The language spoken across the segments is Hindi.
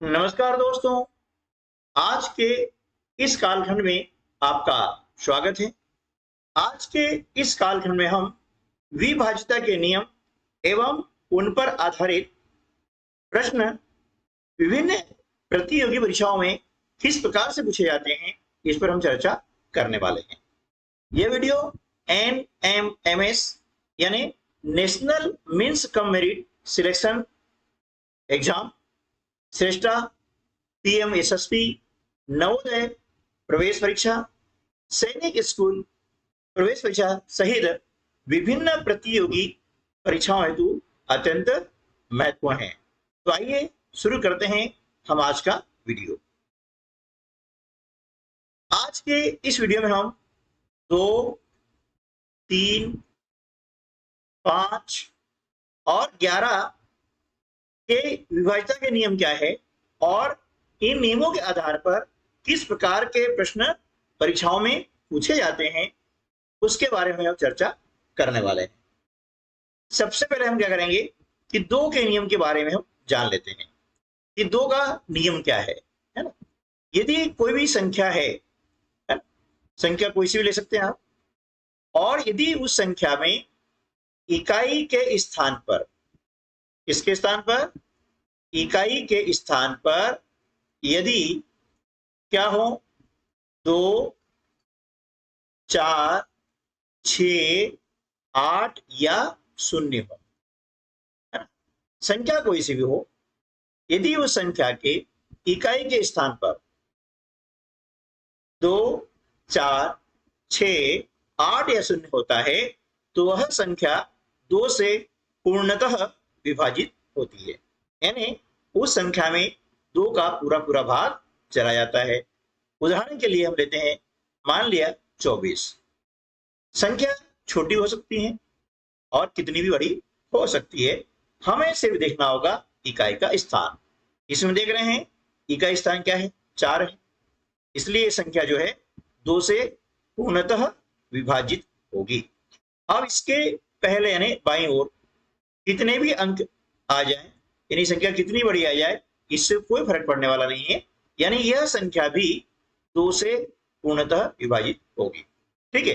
नमस्कार दोस्तों। आज के इस कालखंड में आपका स्वागत है। आज के इस कालखंड में हम विभाज्यता के नियम एवं उन पर आधारित प्रश्न विभिन्न प्रतियोगी परीक्षाओं में किस प्रकार से पूछे जाते हैं, इस पर हम चर्चा करने वाले हैं। यह वीडियो NMMS यानी national means cum merit selection exam, Shreshta, PMSSP, Navodaya प्रवेश परीक्षा, सैनिक स्कूल प्रवेश परीक्षा सहित विभिन्न प्रतियोगी परीक्षाओं हेतु अत्यंत महत्वपूर्ण है। तो आइए शुरू करते हैं हम आज का वीडियो। आज के इस वीडियो में हम 2, 3, 5 और 11 के विभाज्यता के नियम क्या है और इन नियमों के आधार पर किस प्रकार के प्रश्न परीक्षाओं में पूछे जाते हैं, उसके बारे में हम चर्चा करने वाले हैं। सबसे पहले हम क्या करेंगे कि 2 के नियम के बारे में हम जान लेते हैं कि 2 का नियम क्या है ना। यदि कोई भी संख्या है ना? संख्या कोई सी भी ले सकते हैं आप, और यदि उस संख्या में इकाई के स्थान पर, किसके स्थान पर, इकाई के स्थान पर यदि क्या हो 2, 4, 6, 8 या 0 हो, है ना। संख्या कोई सी भी हो, यदि उस संख्या के इकाई के स्थान पर 2, 4, 6, 8 या 0 होता है तो वह संख्या 2 से पूर्णतः विभाजित होती है, यानी उस संख्या में 2 का पूरा भाग चला जाता है। उदाहरण के लिए हम लेते हैं, मान लिया 24। संख्या छोटी हो सकती है और कितनी भी बड़ी हो सकती है, हमें सिर्फ देखना होगा इकाई का स्थान। इसमें देख रहे हैं इकाई स्थान क्या है, 4 है, इसलिए संख्या जो है 2 से पूर्णतः विभाजित होगी। अब इसके पहले यानी बाईं ओर कितने भी अंक आ जाए, यानी संख्या कितनी बड़ी आ जाए, इससे कोई फर्क पड़ने वाला नहीं है, यानी यह संख्या भी 2 से पूर्णतः विभाजित होगी। ठीक है।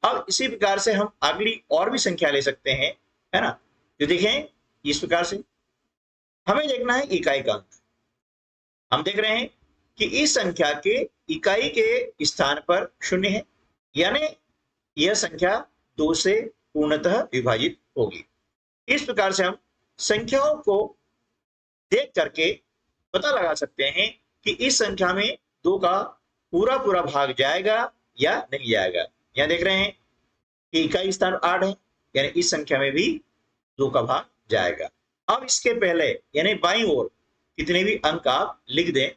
अब इसी प्रकार से हम अगली और भी संख्या ले सकते हैं, है ना। तो देखें इस प्रकार से हमें देखना है इकाई का अंक। हम देख रहे हैं कि इस संख्या के इकाई के स्थान पर 0 है, यानी यह संख्या 2 से पूर्णतः विभाजित होगी। इस प्रकार से हम संख्याओं को देख करके पता लगा सकते हैं कि इस संख्या में 2 का पूरा भाग जाएगा या नहीं जाएगा। यहां देख रहे हैं कि इकाई स्थान 8 है, यानी इस संख्या में भी 2 का भाग जाएगा। अब इसके पहले यानी बाईं ओर कितने भी अंक आप लिख दें,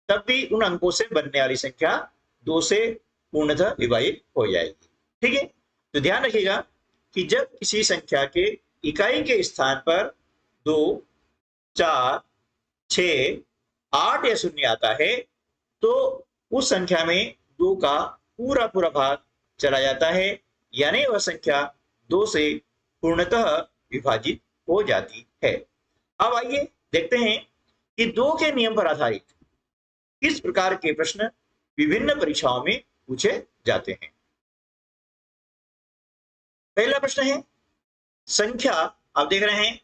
तब भी उन अंकों से बनने वाली संख्या 2 से पूर्णतः विभाजित हो जाएगी। ठीक है। तो ध्यान रखिएगा कि जब किसी संख्या के इकाई के स्थान पर 2, 4, 6, 8 या 0 आता है तो उस संख्या में 2 का पूरा भाग चला जाता है, यानी वह संख्या 2 से पूर्णतः विभाजित हो जाती है। अब आइए देखते हैं कि 2 के नियम पर आधारित किस प्रकार के प्रश्न विभिन्न परीक्षाओं में पूछे जाते हैं। पहला प्रश्न है, संख्या आप देख रहे हैं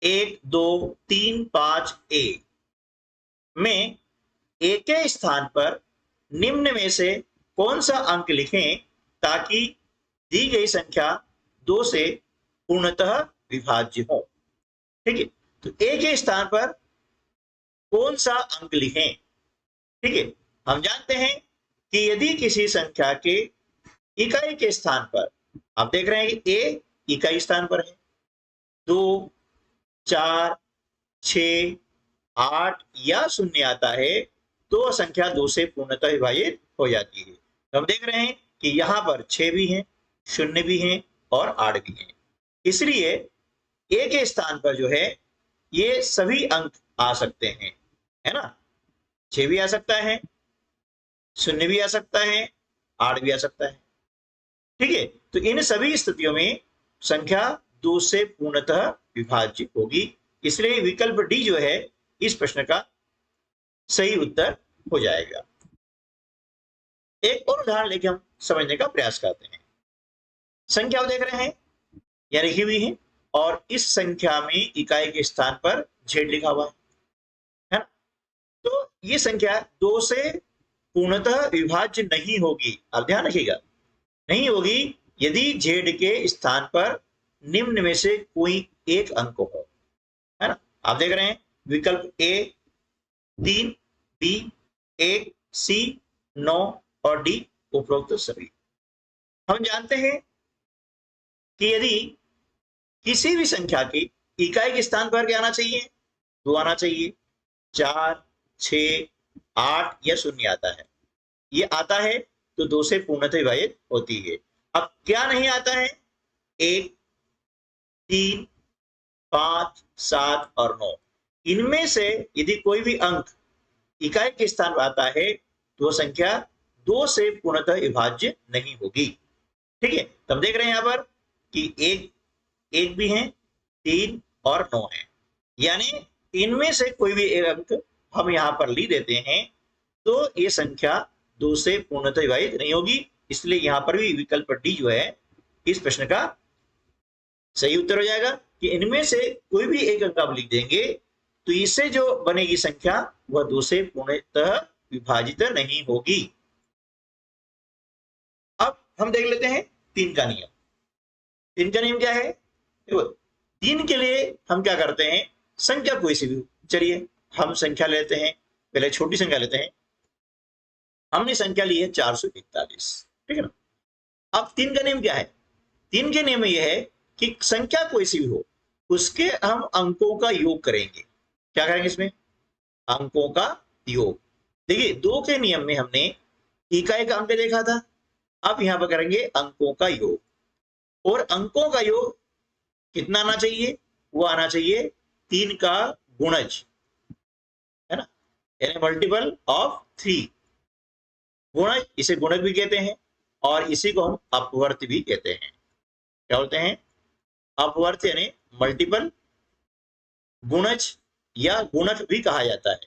1, 2, 3, 5 A में A के स्थान पर निम्न में से कौन सा अंक लिखें ताकि दी गई संख्या 2 से पूर्णतः विभाज्य हो। ठीक है। तो A के स्थान पर कौन सा अंक लिखें। ठीक है। हम जानते हैं कि यदि किसी संख्या के इकाई के स्थान पर, आप देख रहे हैं कि A इकाई स्थान पर है, 2, 4, 6, 8 या 0 आता है तो संख्या 2 से पूर्णतः विभाजित हो जाती है। तो हम देख रहे हैं कि यहाँ पर 6 भी हैं, 0 भी हैं और 8 भी हैं, इसलिए A के स्थान पर जो है ये सभी अंक आ सकते हैं, है ना। 6 भी आ सकता है, 0 भी आ सकता है, 8 भी आ सकता है। ठीक है। तो इन सभी स्थितियों में संख्या 2 से पूर्णतः विभाज्य होगी, इसलिए विकल्प डी जो है इस प्रश्न का सही उत्तर हो जाएगा। एक और उदाहरण लेके हम समझने का प्रयास करते हैं। संख्या देख रहे हैं, यह लिखी हुई है और इस संख्या में इकाई के स्थान पर z लिखा हुआ है ना। तो ये संख्या 2 से पूर्णतः विभाज्य नहीं होगी। आप ध्यान रखिएगा, नहीं होगी यदि z के स्थान पर निम्न में से कोई एक अंक हो, है ना। आप देख रहे हैं विकल्प A 3, B 1, C 9 और D उपरोक्त सभी। हम जानते हैं कि यदि किसी भी संख्या की इकाई के स्थान पर क्या आना चाहिए, 2 आना चाहिए, 4, 6, 8 या 0 आता है। ये आता है तो 2 से पूर्णतः विभाजित होती है। अब क्या नहीं आता है, 1, 3, 5, 7 और 9, इनमें से यदि कोई भी अंक इकाई के स्थान पर आता है तो वह संख्या 2 से पूर्णतः विभाज्य नहीं होगी। ठीक है, तो हम देख रहे हैं यहां पर कि 1 भी है, 3 और 9 है, यानी इनमें से कोई भी एक अंक हम यहां पर ली देते हैं तो ये संख्या 2 से पूर्णतः विभाजित नहीं होगी। इसलिए यहां पर भी विकल्प डी जो है इस प्रश्न का सही उत्तर हो जाएगा कि इनमें से कोई भी एक अंक आप लिख देंगे तो इससे जो बनेगी संख्या वह 2 से पूर्णतः विभाजित नहीं होगी। अब हम देख लेते हैं 3 का नियम। 3 का नियम क्या है, देखो 3 के लिए हम क्या करते हैं, संख्या कोई सी भी, चलिए हम संख्या लेते हैं, पहले छोटी संख्या लेते हैं। हमने संख्या ली है 441, ठीक है ना। अब 3 का नियम क्या है, 3 के नियम में यह है कि संख्या कोई सी भी हो उसके हम अंकों का योग करेंगे। क्या करेंगे इसमें, अंकों का योग। देखिए 2 के नियम में हमने इकाई का अंक देखा था, अब यहां पर करेंगे अंकों का योग। और अंकों का योग कितना आना चाहिए, वो आना चाहिए 3 का गुणज, है ना, यानी मल्टीपल ऑफ 3। गुणज, इसे गुणक भी कहते हैं और इसी को हम अपवर्त भी कहते हैं। क्या बोलते हैं, अपवर्त यानी मल्टीपल, गुणज या गुणक भी कहा जाता है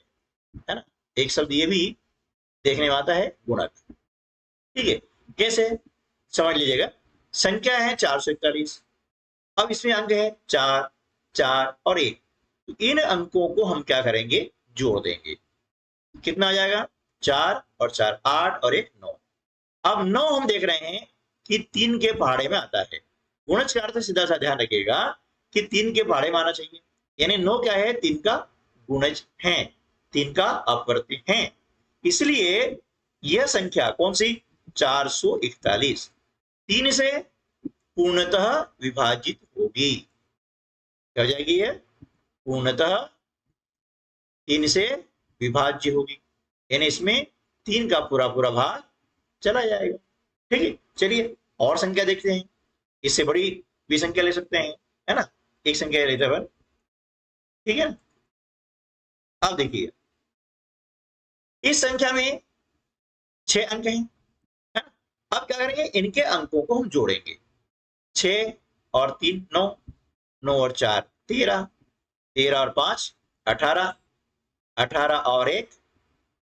ना। एक शब्द ये भी देखने में आता है, गुणक। ठीक है, कैसे समझ लीजिएगा, संख्या है 441, अब इसमें अंक है 4, 4 और 1, तो इन अंकों को हम क्या करेंगे, जोड़ देंगे। कितना आ जाएगा, 4 और 4 8 और 1 9। अब 9 हम देख रहे हैं कि 3 के पहाड़े में आता है। गुणज का अर्थ सीधा सा ध्यान रखिएगा कि 3 के पहाड़े में आना चाहिए, यानी 9 क्या है, 3 का गुणज है, 3 का अपवर्ती है। इसलिए यह संख्या कौन सी, 441 3 से पूर्णतः विभाजित होगी। क्या हो जाएगी, यह पूर्णतः 3 से विभाज्य होगी, यानी इसमें 3 का पूरा पूरा भाग चला जाएगा। ठीक है, चलिए और संख्या देखते हैं, इससे बड़ी भी संख्या ले सकते हैं, है ना, एक संख्या लेते हैं। ठीक है, अब देखिए इस संख्या में 6 अंक हैं, है ना। अब क्या करेंगे, इनके अंकों को हम जोड़ेंगे। 6 और 3 9, 9 और 4 13, 13 और 5 18, 18 और 1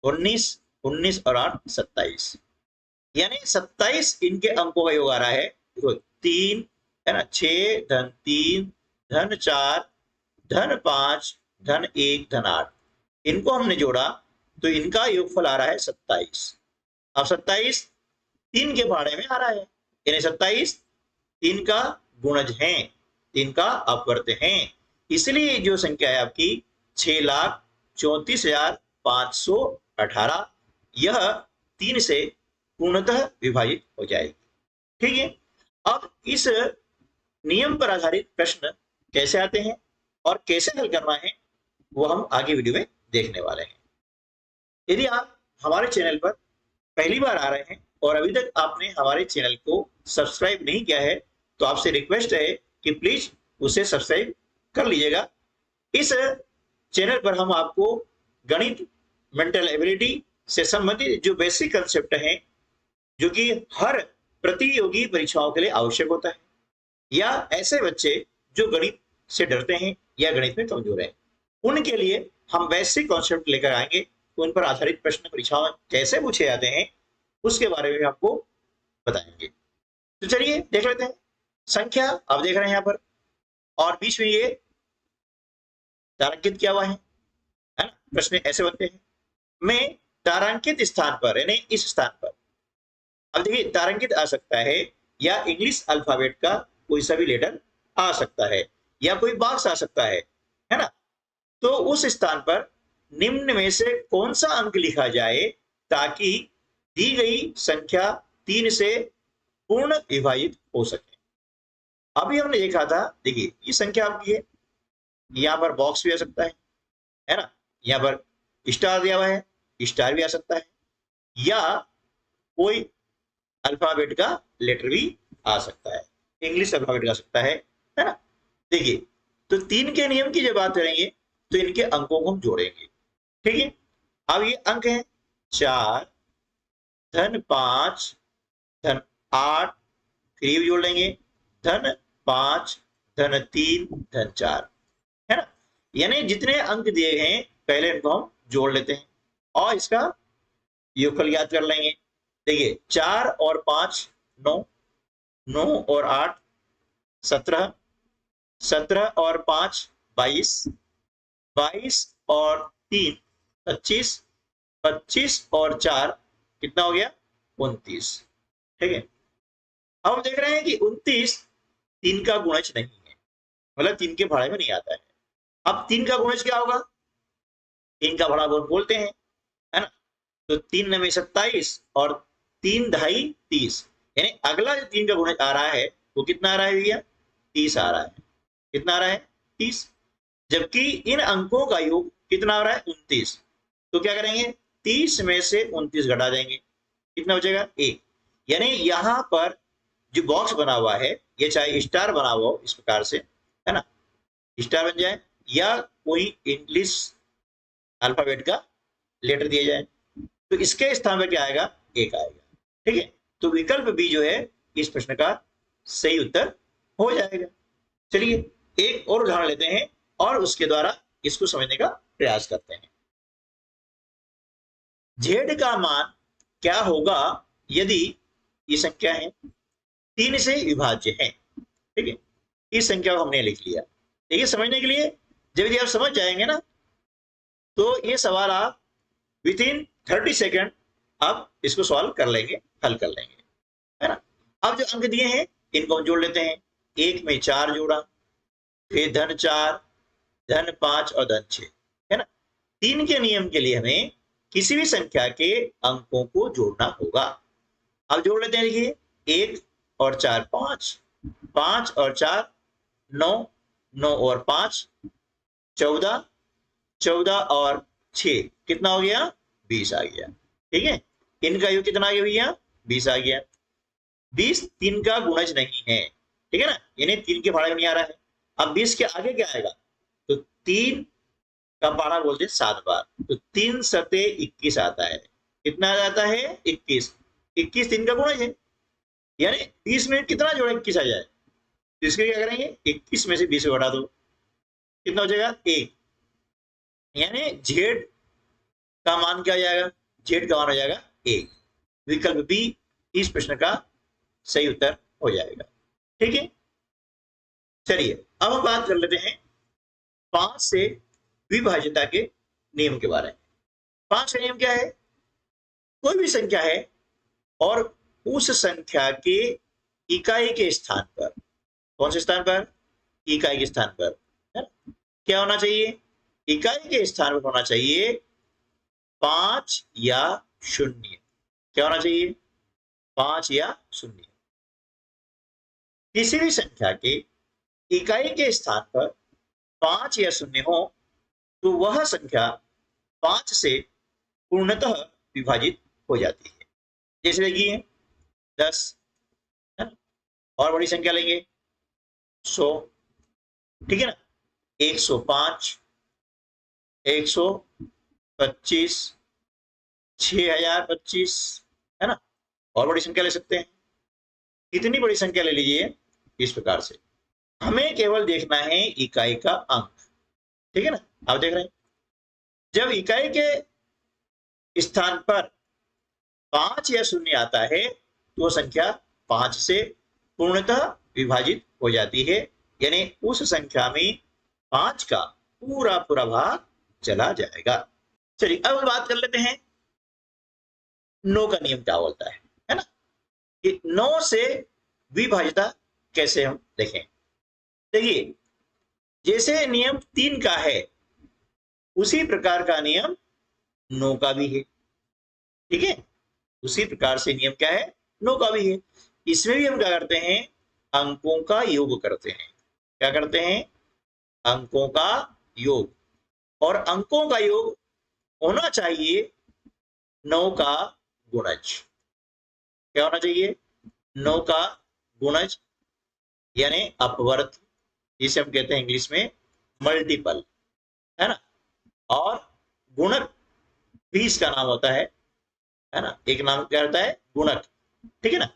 19, 19 और 8 27, यानी 27 इनके अंकों का योग आ रहा है। देखो 3 है ना, 6 धन 3 धन 4 धन 5 धन 1 धन 8, इनको हमने जोड़ा तो इनका योगफल आ रहा है 27। अब 27 3 के पहाड़े में आ रहा है, यानी 27 3 का गुणज है, 3 का अपवर्त है। इसलिए जो संख्या है आपकी 6,34,518, यह 3 से पूर्णतः विभाजित हो जाएगी। ठीक है, अब इस नियम पर आधारित प्रश्न कैसे आते हैं और कैसे हल करना है वो हम आगे वीडियो में देखने वाले हैं। यदि आप हमारे चैनल पर पहली बार आ रहे हैं और अभी तक आपने हमारे चैनल को सब्सक्राइब नहीं किया है तो आपसे रिक्वेस्ट है कि प्लीज उसे सब्सक्राइब कर लीजिएगा। इस चैनल पर हम आपको गणित, मेंटल एबिलिटी से संबंधित जो बेसिक कंसेप्ट हैं, जो कि हर प्रतियोगी परीक्षाओं के लिए आवश्यक होता है, या ऐसे बच्चे जो गणित से डरते हैं या गणित में कमजोर हैं, उनके लिए हम वैसे कॉन्सेप्ट लेकर आएंगे, उन पर आधारित प्रश्न परीक्षाओं कैसे पूछे जाते हैं उसके बारे में आपको बताएंगे। तो चलिए देख लेते हैं। संख्या आप देख रहे हैं यहाँ पर, और बीच में ये तारांकित किया हुआ है ना। प्रश्न ऐसे बनते हैं, मैं तारांकित स्थान पर यानी इस स्थान पर, अब देखिए तारांकित आ सकता है या इंग्लिश अल्फाबेट का कोई सा भी लेटर आ सकता है या कोई बॉक्स आ सकता है ना। तो उस स्थान पर निम्न में से कौन सा अंक लिखा जाए ताकि दी गई संख्या 3 से पूर्ण विभाजित हो सके। अभी हमने देखा था, देखिए ये संख्या आपकी है, यहाँ पर बॉक्स भी आ सकता है ना, यहाँ पर स्टार दिया हुआ है, स्टार भी आ सकता है, या कोई अल्फाबेट का लेटर भी आ सकता है, इंग्लिश अल्फाबेट का आ सकता है ना। देखिए तो 3 के नियम की जब बात करेंगे तो इनके अंकों को हम जोड़ेंगे, ठीक है। अब ये अंक है 4, धन 5, धन 8, फिर ये भी जोड़ लेंगे, धन 5, धन 3, धन 4, है ना। यानी जितने अंक दिए गए हैं पहले इनको हम जोड़ लेते हैं और इसका योगफल ज्ञात कर लेंगे। देखिए 4 और 5 9, 9 और 8 17, 17 और 5 22, 22 और 3 25, 25 और 4 कितना हो गया 29, ठीक है। अब हम देख रहे हैं कि 29 3 का गुणज नहीं है, मतलब 3 के भाड़े में नहीं आता है। अब 3 का गुणज क्या होगा, 3 का भाड़ा बोलते हैं, है ना। तो 3 9 27 और 3 ढाई 30, यानी अगला जो 3 का गुणज आ रहा है वो कितना आ रहा है भैया 30 आ रहा है। कितना आ रहा है 30, जबकि इन अंकों का योग कितना आ रहा है 29। तो क्या करेंगे 30 में से 29 घटा देंगे, कितना हो जाएगा 1। यानी यहाँ पर जो बॉक्स बना हुआ है ये चाहे स्टार बना हुआ हो इस प्रकार से, है ना, स्टार बन जाए या कोई इंग्लिश अल्फाबेट का लेटर दिया जाए, तो इसके स्थान पर क्या आएगा 1 आएगा, ठीक है। तो विकल्प बी जो है इस प्रश्न का सही उत्तर हो जाएगा। चलिए एक और उदाहरण लेते हैं और उसके द्वारा इसको समझने का प्रयास करते हैं। z का मान क्या होगा यदि ये संख्या है 3 से विभाज्य है, ठीक है। इस संख्या को हमने लिख लिया। देखिए समझने के लिए जब यदि आप समझ जाएंगे ना तो ये सवाल आप विद इन 30 सेकेंड आप इसको सॉल्व कर लेंगे, हल कर लेंगे, है ना। अब जो अंक दिए हैं इनको हम जोड़ लेते हैं। 1 में 4 जोड़ा, फिर धन 4, धन 5 और धन 6, है ना। 3 के नियम के लिए हमें किसी भी संख्या के अंकों को जोड़ना होगा। अब जोड़ लेते हैं, देखिए 1 और 4 5, 5 और 4 9, 9 और 5 14, 14 और 6 कितना हो गया 20 आ गया, ठीक है। इनका योग कितना आ गया भैया 20 आ गया। 20 3 का गुणज नहीं है, ठीक है ना, यानी 3 के भाड़े में नहीं आ रहा है। अब 20 के आगे क्या आएगा, तो 3 का भाड़ा बोलते हैं 7 बार, तो 3 सते 21 आता है। कितना आ जाता है 21, 21 3 का गुणज है, यानी 20 में कितना जोड़े 21 आ जाए, तो इसके क्या करेंगे 21 में से 20 घटा दो, कितना हो जाएगा 1। यानी z का मान क्या हो जाएगा, z का मान हो जाएगा 1। विकल्प बी इस प्रश्न का सही उत्तर हो जाएगा, ठीक है। चलिए अब हम बात कर लेते हैं 5 से विभाज्यता के नियम के बारे में। 5 का नियम क्या है, कोई भी संख्या है और उस संख्या के इकाई के स्थान पर, कौन से स्थान पर, इकाई के स्थान पर, है ना, क्या होना चाहिए, इकाई के स्थान पर होना चाहिए 5 या 0। क्या होना चाहिए 5 या 0। किसी भी संख्या के इकाई के स्थान पर 5 या 0 हो तो वह संख्या 5 से पूर्णतः विभाजित हो जाती है। जैसे देखिए 10, है ना, और बड़ी संख्या लेंगे 100, ठीक है ना, 105, 125, 6025, है ना, और बड़ी संख्या ले सकते हैं। कितनी बड़ी संख्या ले लीजिए इस प्रकार से, हमें केवल देखना है इकाई का अंक, ठीक है ना। आप देख रहे हैं जब इकाई के स्थान पर 5 या 0 आता है तो वो संख्या 5 से पूर्णतः विभाजित हो जाती है, यानी उस संख्या में 5 का पूरा पूरा भाग चला जाएगा। चलिए अब बात कर लेते हैं 9 का नियम क्या बोलता है ना, कि 9 से विभाज्यता कैसे हम देखें। देखिए, जैसे नियम 3 का है उसी प्रकार का नियम 9 का भी है। ठीक है, उसी प्रकार से नियम क्या है, 9 का भी है। इसमें भी हम क्या करते हैं, अंकों का योग करते हैं। क्या करते हैं, अंकों का योग। और अंकों का योग होना चाहिए 9 का गुणज। क्या होना चाहिए, 9 का गुणज, यानी अपवर्त, जिसे हम कहते हैं इंग्लिश में मल्टीपल, है ना। और गुणक भी इसका नाम होता है ना, एक नाम क्या होता है, गुणक। ठीक है ना,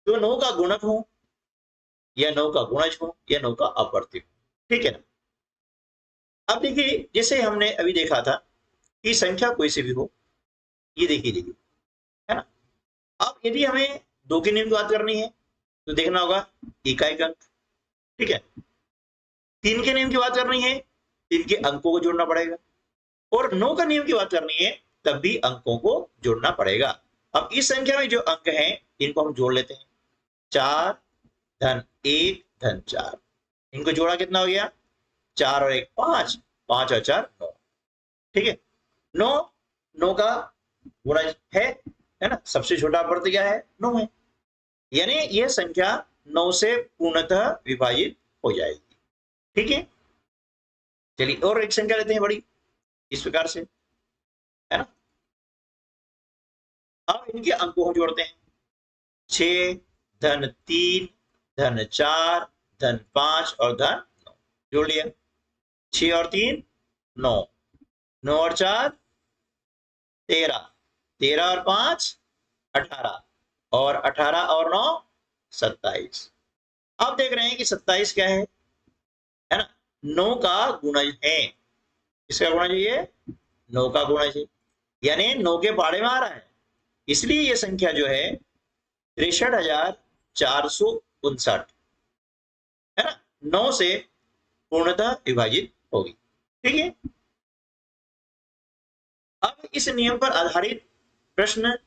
तो 9 का गुणक हो या 9 का गुणज हो या 9 का अपवर्ती हो। ठीक है ना। अब देखिए, जैसे हमने अभी देखा था कि संख्या कोई से भी हो, ये देखिए है ना। अब यदि हमें 2 के नियम की बात करनी है तो देखना होगा इकाई का अंक। ठीक है, 3 के नियम की बात करनी है, 3 के अंकों को जोड़ना पड़ेगा। और 9 का नियम की बात करनी है तब भी अंकों को जोड़ना पड़ेगा। अब इस संख्या में जो अंक हैं इनको हम जोड़ लेते हैं, 4 धन 1 धन 4। इनको जोड़ा कितना हो गया, 4 और 1 5, 5 और 4 9। ठीक है, 9 का गुणज है ना, सबसे छोटा अपवर्त क्या है, 9 है, यानी यह संख्या 9 से पूर्णतः विभाजित हो जाएगी। ठीक है, चलिए और एक संख्या लेते हैं बड़ी, इस प्रकार से, है ना। अब इनके अंकों को जोड़ते हैं, 6 धन 3 धन 4 धन 5 और धन 9। जोड़ लिया, 6 और 3 9, 9 और 4 13, 13 और 5 18, और 18 और 9 27। अब देख रहे हैं कि 27 क्या है ना, 9 का गुणज है। इसका गुणज ये 9 का गुणज है, यानी 9 के पाड़े में आ रहा है, इसलिए ये संख्या जो है 63,459 है ना, 9 से पूर्णतः विभाजित होगी। ठीक है, अब इस नियम पर आधारित प्रश्न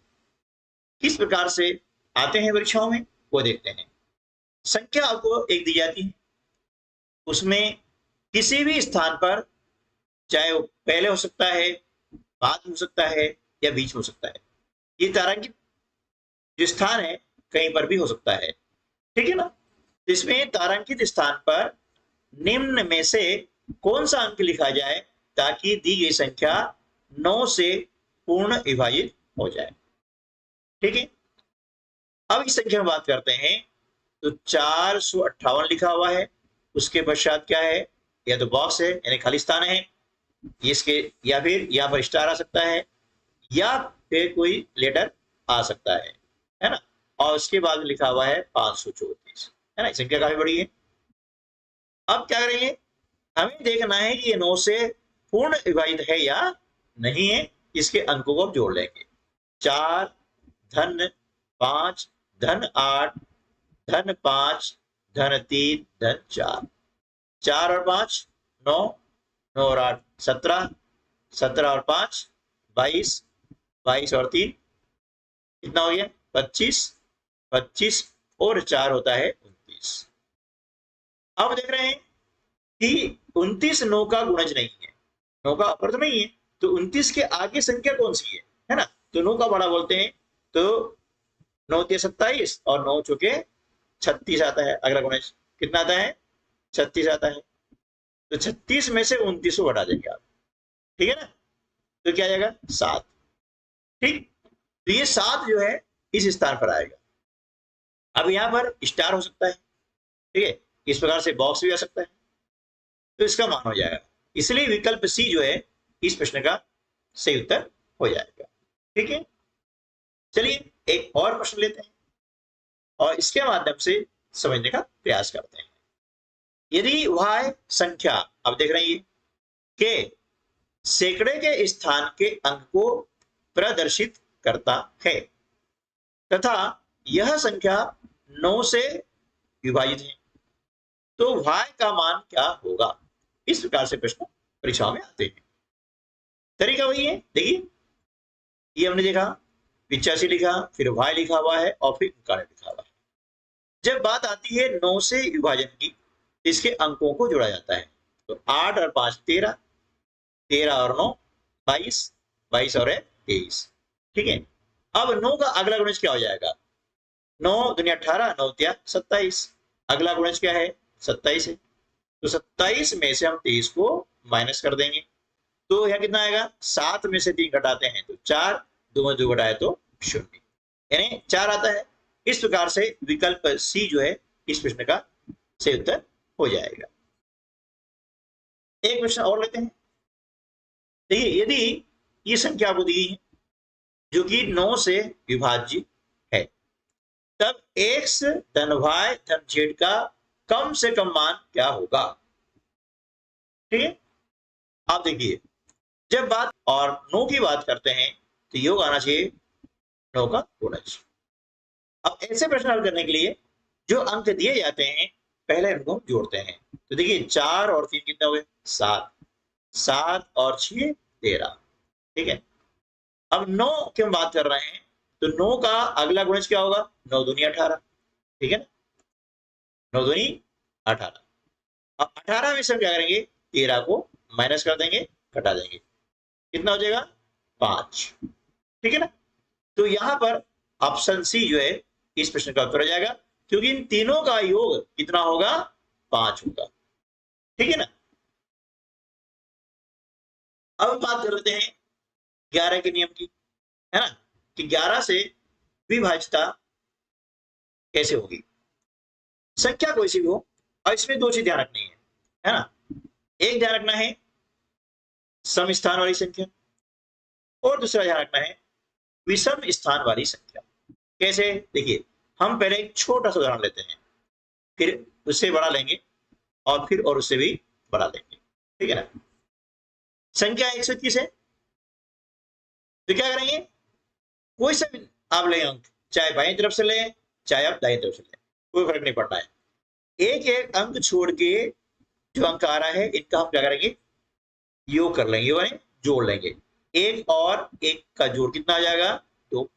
किस प्रकार से आते हैं परीक्षाओं में वो देखते हैं। संख्या आपको एक दी जाती है, उसमें किसी भी स्थान पर, चाहे वो पहले हो सकता है, बाद हो सकता है या बीच हो सकता है, ये तारांकित जो स्थान है कहीं पर भी हो सकता है। ठीक है ना, इसमें तारांकित स्थान पर निम्न में से कौन सा अंक लिखा जाए ताकि दी गई संख्या 9 से पूर्ण विभाजित हो जाए। ठीक है, अब इस संख्या में बात करते हैं तो 458 लिखा हुआ है, उसके पश्चात क्या है, या तो बॉक्स है यानी खाली स्थान है इसके, या फिर यहाँ पर स्टार आ सकता है, या फिर कोई लेटर आ सकता है ना। और उसके बाद लिखा हुआ है 534, है ना, संख्या काफी बड़ी है। अब क्या करेंगे, हमें देखना है कि ये 9 से पूर्ण विभाजित है या नहीं है। इसके अंकों को जोड़ लेंगे, 4 धन 5 धन 8 धन 5 धन 3 धन 4, 4 और 5 9, 9 और 8 17, 17 और 5 22, 22 और 3 कितना हो गया 25, 25 और 4 होता है 29। अब देख रहे हैं कि 29 9 का गुणज नहीं है, 9 का अपवर्त नहीं है, तो 29 के आगे संख्या कौन सी है ना, तो 9 का बड़ा बोलते हैं, तो 9 × 27 और 9 चौके 36 आता है। अगला गुणज कितना आता है, 36 आता है, तो 36 में से 29 को घटा देंगे आप। ठीक है ना, तो क्या आ जाएगा 7। ठीक, तो ये 7 जो है इस स्थान पर आएगा। अब यहां पर स्टार हो सकता है, ठीक है, इस प्रकार से बॉक्स भी आ सकता है, तो इसका मान हो जाएगा। इसलिए विकल्प सी जो है इस प्रश्न का सही उत्तर हो जाएगा। ठीक है, चलिए एक और प्रश्न लेते हैं और इसके माध्यम से समझने का प्रयास करते हैं। यदि y संख्या, अब देख रहे हैं कि सैकड़े के स्थान के अंक को प्रदर्शित करता है तथा यह संख्या 9 से विभाजित है, तो y का मान क्या होगा। इस प्रकार से प्रश्न परीक्षा में आते हैं। तरीका वही है, देखिए ये हमने देखा 85 लिखा, फिर y लिखा हुआ है और फिर 91 लिखा हुआ है। जब बात आती है 9 से विभाजन की, इसके अंकों को जोड़ा जाता है, तो 8 और 5 13, 13 और 9 22, 22 और 23, ठीक है। अब 9 का अगला गुणज क्या हो जाएगा, 9 दुनिया 18, 9 तिया 27, अगला गुणज क्या है 27 है, तो 27 में से हम 23 को माइनस कर देंगे, तो यह कितना आएगा, 7 में से 3 घटाते हैं तो 4, 2 में 2 घटाए तो 0, यानी 4 आता है। इस प्रकार से विकल्प सी जो है इस प्रश्न का सही उत्तर हो जाएगा। एक प्रश्न और लेते हैं। देखिए यदि ये संख्या आपको दी गई है जो कि 9 से विभाज्य है, तब x धन y धन z का कम से कम मान क्या होगा। ठीक है, आप देखिए जब बात और 9 की बात करते हैं तो योग आना चाहिए 9 का गुणज। अब ऐसे प्रश्न हल करने के लिए जो अंक दिए जाते हैं पहले उनको हम जोड़ते हैं, तो देखिए 4 और 3 कितने हुए 7, 7 और 6 13, ठीक है। अब 9 की हम बात कर रहे हैं तो 9 का अगला गुणज क्या होगा, 9 दूनी 18, ठीक है ना, 9 दूनी 18। अब 18 में से हम क्या करेंगे, 13 को माइनस कर देंगे, घटा देंगे, कितना हो जाएगा 5, ठीक है ना। तो यहां पर ऑप्शन सी जो है इस प्रश्न का उत्तर हो जाएगा, क्योंकि इन तीनों का योग कितना होगा 5 होगा, ठीक है ना। अब बात कर लेते हैं 11 के नियम की, है ना, कि 11 से विभाज्यता कैसे होगी। संख्या कोई सी भी हो और इसमें दो चीज ध्यान रखनी है ना। एक ध्यान रखना है सम स्थान वाली संख्या और दूसरा ध्यान रखना है विषम स्थान वाली संख्या। कैसे, देखिए हम पहले एक छोटा सा उदाहरण लेते हैं, फिर उससे बड़ा लेंगे और फिर और उससे भी बड़ा लेंगे, ठीक है ना। संख्या 121 है तो क्या करेंगे, कोई सा भी आप ले अंक, चाहे बाईं तरफ से लें चाहे आप दाईं तरफ से लें, कोई फर्क नहीं पड़ता है। एक एक अंक छोड़ के जो अंक आ रहा है इनका हम क्या करेंगे, योग कर लेंगे, यानी जोड़ लेंगे। एक और एक का जोड़ कितना आ जाएगा 2।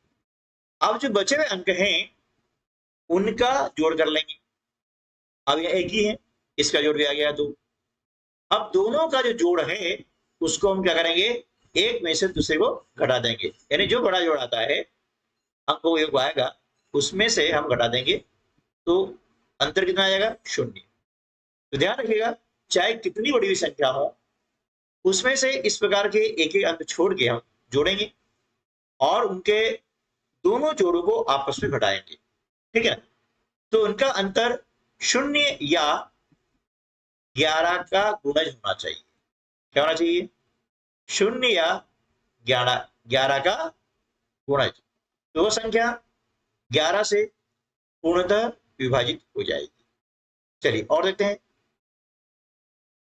अब जो बचे हुए अंक हैं उनका जोड़ कर लेंगे, अब यह एक ही है, इसका जोड़ भी आ गया 2। अब दोनों का जो जोड़ है उसको हम क्या करेंगे, एक में से दूसरे को घटा देंगे, यानी जो बड़ा जोड़ आता है अंकों योग आएगा उसमें से हम घटा देंगे, तो अंतर कितना आ जाएगा 0। तो ध्यान रखिएगा चाहे कितनी बड़ी भी संख्या हो उसमें से इस प्रकार के एक एक अंक छोड़ के हम जोड़ेंगे और उनके दोनों जोड़ों को आपस में घटाएंगे, ठीक है। तो उनका अंतर 0 या 11 का गुणज होना चाहिए। क्या होना चाहिए, 0 या 11 का गुणज, तो वो संख्या 11 से पूर्णतः विभाजित हो जाएगी। चलिए और देखते हैं,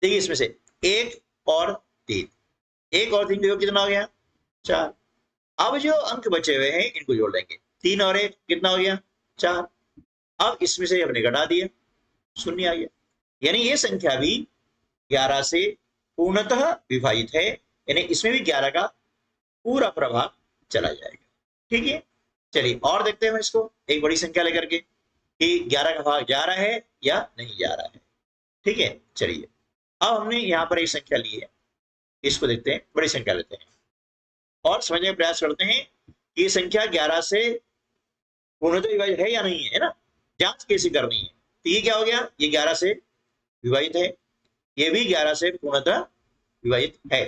देखिए इसमें से 1 और 3, 1 और 3 देखो कितना हो गया 4। अब जो अंक बचे हुए हैं इनको जोड़ लेंगे, 3 और 1 कितना हो गया 4। अब इसमें से हमने घटा दिया 0 आ गया, यानी ये संख्या भी 11 से पूर्णतः विभाजित है, यानी इसमें भी 11 का पूरा प्रभाव चला जाएगा, ठीक है। चलिए और देखते हैं इसको एक बड़ी संख्या लेकर के कि 11 का भाग जा रहा है या नहीं जा रहा है, ठीक है। चलिए अब हमने यहाँ पर एक संख्या ली है, इसको देखते हैं, बड़ी संख्या लेते हैं और समझने का प्रयास करते हैं कि ये संख्या 11 से पूर्णतः विभाजित है या नहीं है ना, जांच कैसे करनी है। तो ये क्या हो गया, ये 11 से विभाजित है, ये भी 11 से पूर्णतः विभाजित है।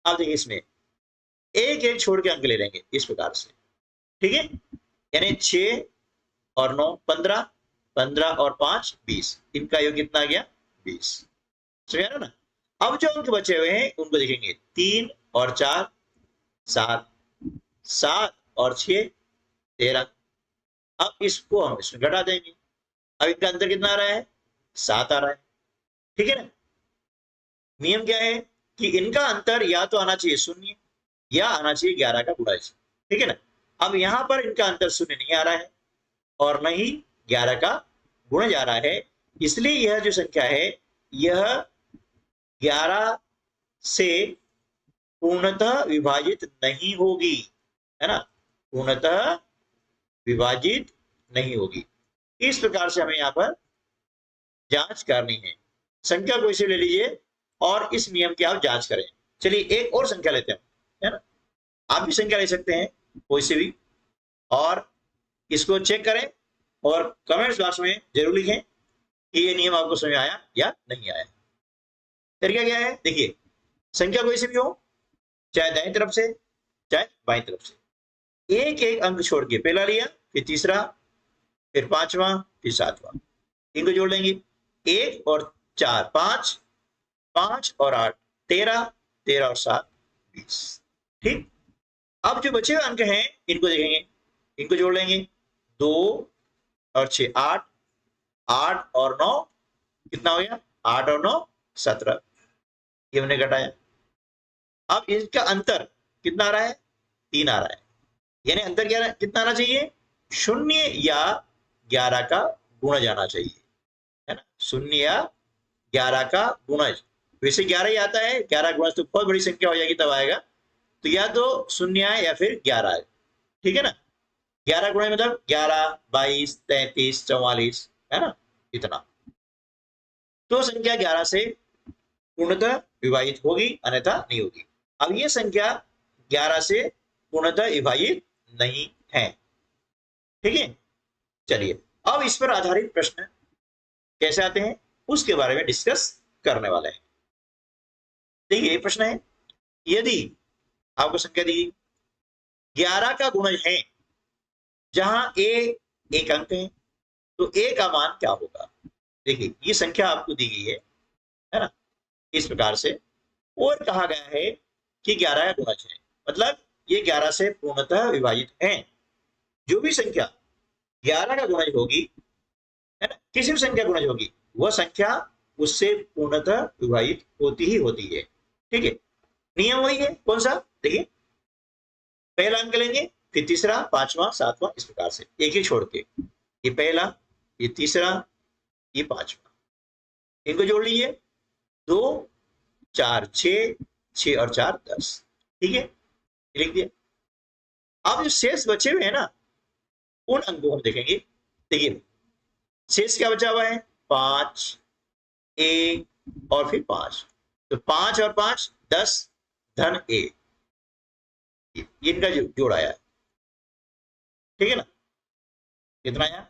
अब देखिए इसमें एक एक छोड़ के अंक ले लेंगे इस प्रकार से, ठीक है, यानी 6 और 9 15, 15 और 5 20, इनका योग कितना आ गया 20, समझ ना। अब जो अंक बचे हुए हैं उनको देखेंगे, 3 और 4 7, 7 और 6 13। अब इसको हम इसमें घटा देंगे, अब इनका अंतर कितना आ रहा है 7 आ रहा है, ठीक है ना। नियम क्या है, कि इनका अंतर या तो आना चाहिए शून्य या आना चाहिए 11 का गुणज, ठीक है ना। अब यहाँ पर इनका अंतर शून्य नहीं आ रहा है और न ही 11 का गुणज आ रहा है, इसलिए यह जो संख्या है यह 11 से पूर्णतः विभाजित नहीं होगी, है ना, पूर्णतः विभाजित नहीं होगी। इस प्रकार से हमें यहाँ पर जांच करनी है। संख्या कोई से ले लीजिए और इस नियम की आप जांच करें। चलिए एक और संख्या लेते हैं, है ना, आप भी संख्या ले सकते हैं कोई से भी, और इसको चेक करें और कमेंट्स बॉक्स में जरूर लिखें कि ये नियम आपको समझ आया या नहीं आया। तरीका क्या है, देखिए, संख्या कोई से भी हो, चाहे दाईं तरफ से चाहे बाईं तरफ से, एक एक अंक छोड़ के पहला लिया, फिर तीसरा, फिर पांचवा, फिर सातवां, इनको जोड़ लेंगे। 1 और 4 5, 5 और 8 13, 13 और 7 20, ठीक। अब जो बचे हुए अंक हैं इनको देखेंगे, इनको जोड़ लेंगे। 2 और 6 8, 8 और 9 कितना हो गया, 8 और 9 17, ये हमने घटाया। अब इसका अंतर कितना आ रहा है, 3 आ रहा है, यानी अंतर क्या कितना आना चाहिए, शून्य या 11 का गुणज आना चाहिए, है ना, शून्य या 11 का गुणज। वैसे 11 ही आता है, 11 गुणज तो बहुत बड़ी संख्या हो जाएगी तब आएगा, तो या तो शून्य है या फिर 11 है, ठीक है ना। 11 गुणज मतलब 11 22 33 44, है ना, इतना। तो संख्या 11 से पूर्णतः विभाजित होगी, अन्यथा नहीं होगी। अब ये संख्या 11 से पूर्णतः विभाजित नहीं है, ठीक है। चलिए अब इस पर आधारित प्रश्न कैसे आते हैं उसके बारे में डिस्कस करने वाले हैं। देखिए ये प्रश्न है, यदि आपको संख्या दी 11 का गुणज है जहां a एक अंक है, तो a का मान क्या होगा। देखिए ये संख्या आपको दी गई है ना, इस प्रकार से, और कहा गया है कि 11 का गुणज है, मतलब ये 11 से पूर्णतः विभाजित है। जो भी संख्या 11 का गुणज होगी, है ना, किसी भी संख्या गुणज होगी, वह संख्या उससे पूर्णतः विभाजित होती ही होती है, ठीक है। नियम वही है, कौन सा, देखिए, पहला अंक लेंगे, फिर तीसरा, पांचवा, सातवां, इस प्रकार से एक ही छोड़ के, ये पहला, ये तीसरा, ये पांचवा, इनको जोड़ लीजिए। 2 4 6, 6 और 4 10, ठीक है, लिख दिया। अब जो शेष बचे हुए हैं ना, उन अंकों को हम देखेंगे। देखिए शेष क्या बचा हुआ है, 5 a और फिर 5, तो 5 और 5 10 धन a, इनका जोड़ आया, ठीक है ना, कितना आया,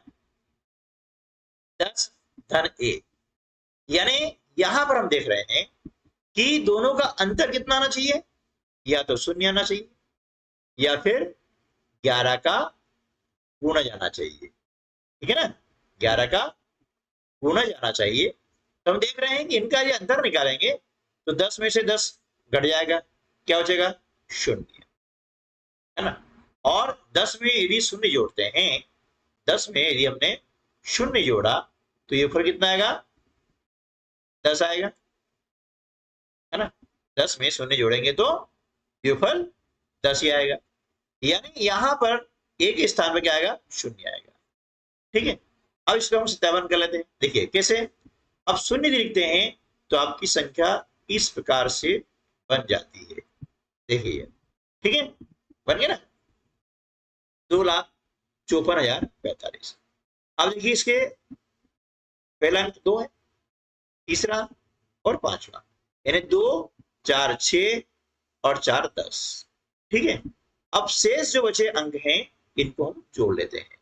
10 धन a। यानी यहां पर हम देख रहे हैं कि दोनों का अंतर कितना आना चाहिए, या तो शून्य आना चाहिए या फिर 11 का गुणज आना चाहिए, ठीक है ना, 11 का गुणज आना चाहिए। तो हम देख रहे हैं कि इनका ये अंतर निकालेंगे तो 10 में से 10 घट जाएगा, क्या बचेगा, शून्य, है ना। और 10 में यदि शून्य जोड़ते हैं, 10 में यदि हमने शून्य जोड़ा तो ये फल कितना आएगा, 10 आएगा, है ना। 10 में शून्य जोड़ेंगे तो ये फल 10 ही आएगा, यानी यहां पर एक स्थान पर क्या आएगा, शून्य आएगा, ठीक है। अब इसको हम सत्यापन कर लेते हैं। देखिए कैसे, अब शून्य लिखते हैं तो आपकी संख्या इस प्रकार से बन जाती है, देखिए, ठीक है, बन गया ना, 2,54,045। अब देखिए इसके पहला अंक 2 है, तीसरा और पांचवा, यानी 2 4 6 और 4 10, ठीक है। अब शेष जो बचे अंक हैं इनको हम जोड़ लेते हैं।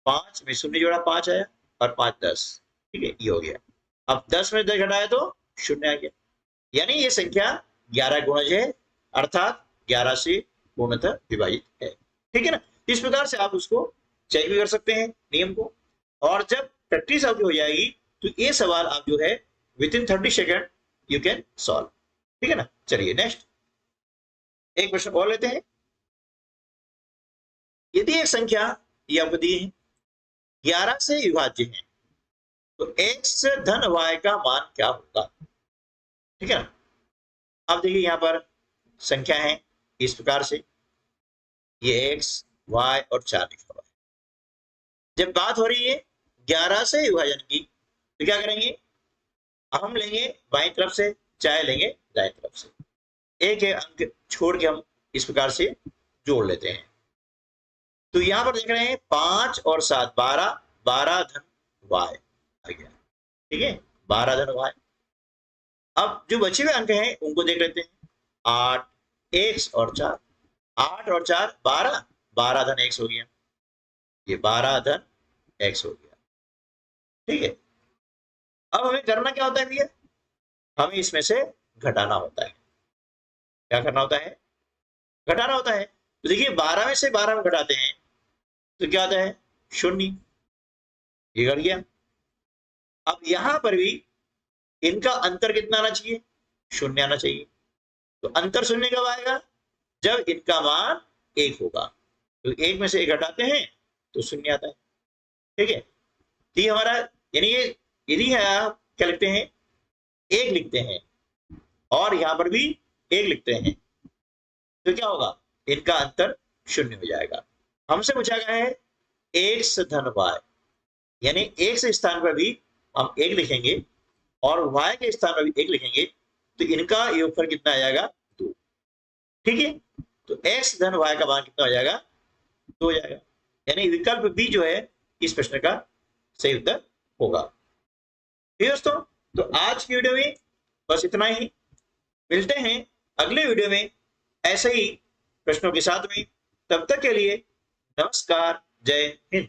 5 में शून्य जोड़ा 5 आया और 5 10, ठीक है, ये हो गया। अब 10 में 10 घटाया तो शून्य आ गया, यानी ये संख्या 11 गुणज है, अर्थात 11 से पूर्णतः विभाजित है, ठीक है ना। इस प्रकार से आप उसको चेक भी कर सकते हैं नियम को, और जब प्रैक्टिस आपकी हो जाएगी तो ये सवाल आप जो है with in 30 second you can solve, ठीक है ना। चलिए नेक्स्ट एक प्रश्न और लेते हैं। यदि एक संख्या ये आपको दी है 11 से विभाज्य है, तो x धन y का मान क्या होगा, ठीक है ना। अब देखिए यहाँ पर संख्या है इस प्रकार से, ये x, y और 4 लिखा हुआ है। जब बात हो रही है 11 से विभाजन की, तो क्या करेंगे, हम लेंगे बाईं तरफ से, चाहे लेंगे दाएं तरफ से, एक अंक छोड़ के हम इस प्रकार से जोड़ लेते हैं। तो यहां पर देख रहे हैं 5 और 7 12, 12 धन y आ गया, ठीक है, 12 धन y। अब जो बचे हुए अंक हैं उनको देख लेते हैं, 8, x और 4, 8 और 4 12, 12 धन x हो गया, ये 12 धन x हो गया, ठीक है। अब हमें करना क्या होता है भैया, हमें इसमें से घटाना होता है। क्या करना होता है, घटाना होता है। तो देखिए 12 में से 12 में घटाते हैं तो क्या आता है, 0, ये घट गया। अब यहां पर भी इनका अंतर कितना आना चाहिए, 0 आना चाहिए। तो अंतर 0 कब आएगा, जब इनका मान 1 होगा। तो 1 में से 1 घटाते हैं तो 0 आता है, ठीक है। तो ये हमारा, यानी ये यदि है आप क्या लिखते हैं, 1 लिखते हैं और यहां पर भी 1 लिखते हैं, तो क्या होगा, इनका अंतर 0 हो जाएगा। हमसे पूछा गया है x धन y, यानी x स्थान पर भी हम 1 लिखेंगे और y के स्थान पर भी 1 लिखेंगे, तो इनका योगफल कितना आ जाएगा, 2, ठीक है। तो x धन y का मान कितना हो जाएगा, 2 हो जाएगा। यानी विकल्प बी जो है इस प्रश्न का सही उत्तर होगा। ठीक है दोस्तों, तो आज की वीडियो में बस इतना ही। मिलते हैं अगले वीडियो में ऐसे ही प्रश्नों के साथ में। तब तक के लिए नमस्कार, जय हिंद।